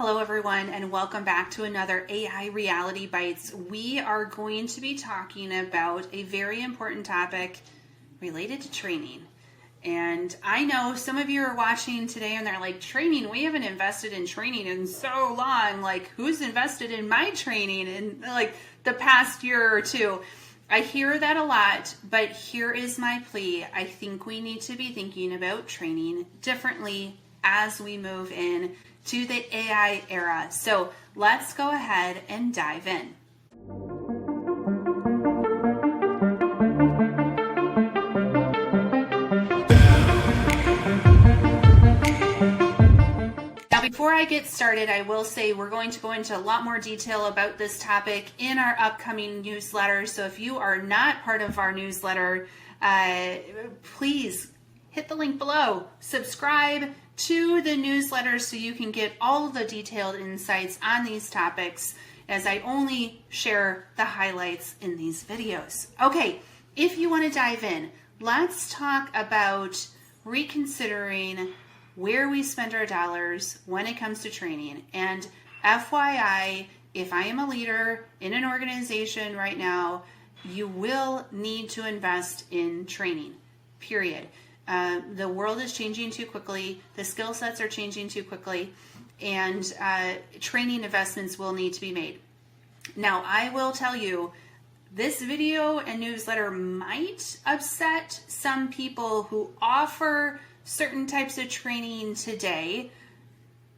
Hello everyone, and welcome back to another AI Reality Bytes. We are going to be talking about a very important topic related to training. And I know some of you are watching today and they're like, training? We haven't invested in training in so long. Like, who's invested in my training in like the past year or two? I hear that a lot, but here is my plea. I think we need to be thinking about training differently as we move in to the AI era. So let's go ahead and dive in. Now, before I get started, I will say we're going to go into a lot more detail about this topic in our upcoming newsletter. So if you are not part of our newsletter, please hit the link below, subscribe to the newsletter so you can get all of the detailed insights on these topics, as I only share the highlights in these videos. Okay, if you want to dive in, let's talk about reconsidering where we spend our dollars when it comes to training. And FYI, if I am a leader in an organization right now, you will need to invest in training, period. The world is changing too quickly. The skill sets are changing too quickly, and training investments will need to be made. Now, I will tell you, this video and newsletter might upset some people who offer certain types of training today.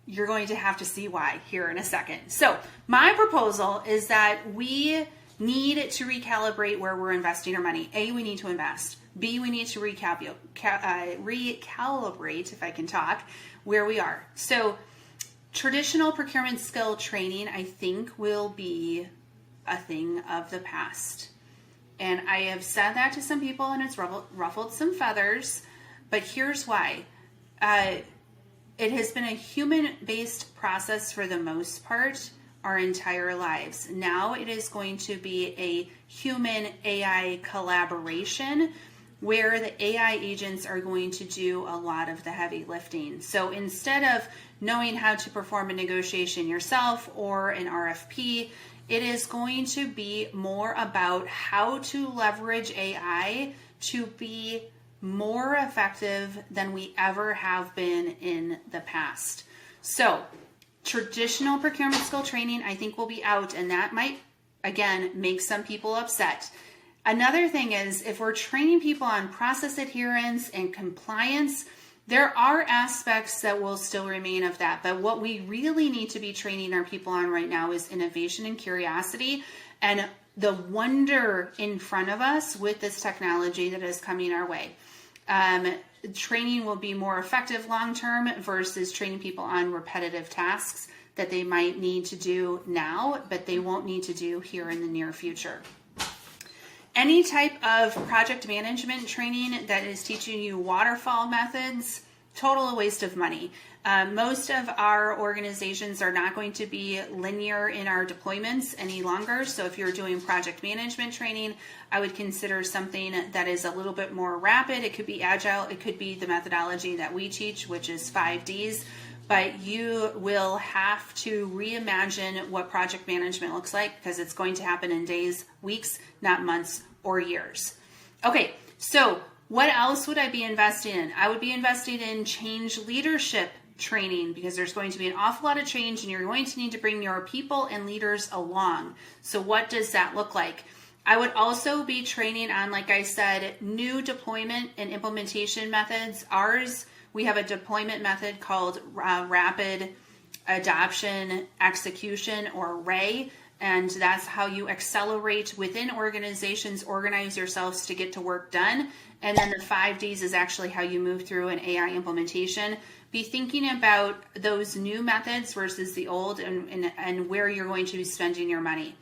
You're going to have to see why here in a second. So my proposal is that we need to recalibrate where we're investing our money. A, we need to invest. B, we need to recalibrate, if I can talk, where we are. So traditional procurement skill training, I think, will be a thing of the past. And I have said that to some people and it's ruffled some feathers, but here's why. It has been a human-based process for the most part our entire lives. Now it is going to be a human-AI collaboration where the AI agents are going to do a lot of the heavy lifting. So instead of knowing how to perform a negotiation yourself or an RFP, it is going to be more about how to leverage AI to be more effective than we ever have been in the past. So traditional procurement skill training, I think, will be out, and that might, again, make some people upset. Another thing is, if we're training people on process adherence and compliance, there are aspects that will still remain of that. But what we really need to be training our people on right now is innovation and curiosity and the wonder in front of us with this technology that is coming our way. Training will be more effective long-term versus training people on repetitive tasks that they might need to do now, but they won't need to do here in the near future. Any type of project management training that is teaching you waterfall methods, total waste of money. Most of our organizations are not going to be linear in our deployments any longer. So if you're doing project management training, I would consider something that is a little bit more rapid. It could be agile. It could be the methodology that we teach, which is 5Ds. But you will have to reimagine what project management looks like, because it's going to happen in days, weeks, not months or years. Okay, so what else would I be investing in? I would be investing in change leadership training, because there's going to be an awful lot of change and you're going to need to bring your people and leaders along. So what does that look like? I would also be training on, like I said, new deployment and implementation methods. We have a deployment method called Rapid Adoption Execution, or RAE, and that's how you accelerate within organizations, organize yourselves to get to work done. And then the 5Ds is actually how you move through an AI implementation. Be thinking about those new methods versus the old, and where you're going to be spending your money.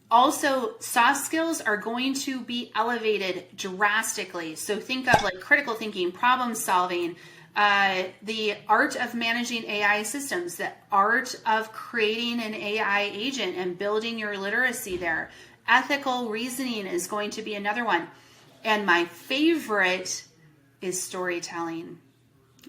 Also, soft skills are going to be elevated drastically. So think of like critical thinking, problem solving, the art of managing AI systems, the art of creating an AI agent and building your literacy there. Ethical reasoning is going to be another one. And my favorite is storytelling.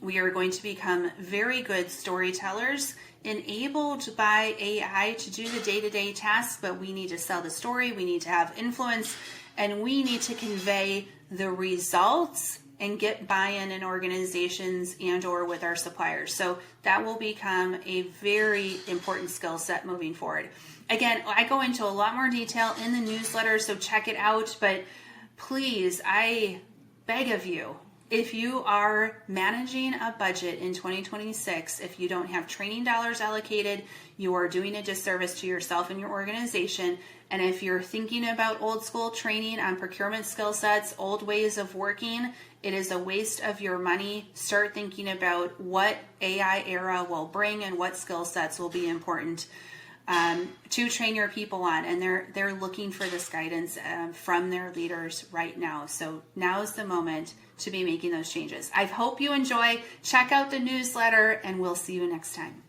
We are going to become very good storytellers, enabled by AI to do the day-to-day tasks, but we need to sell the story, we need to have influence, and we need to convey the results and get buy-in in organizations and or with our suppliers. So that will become a very important skill set moving forward. Again, I go into a lot more detail in the newsletter, so check it out. But please, I beg of you, if you are managing a budget in 2026, if you don't have training dollars allocated, you are doing a disservice to yourself and your organization. And if you're thinking about old school training on procurement skill sets, old ways of working, it is a waste of your money. Start thinking about what AI era will bring and what skill sets will be important to train your people on. And they're looking for this guidance from their leaders right now. So now is the moment to be making those changes. I hope you enjoy. Check out the newsletter, and we'll see you next time.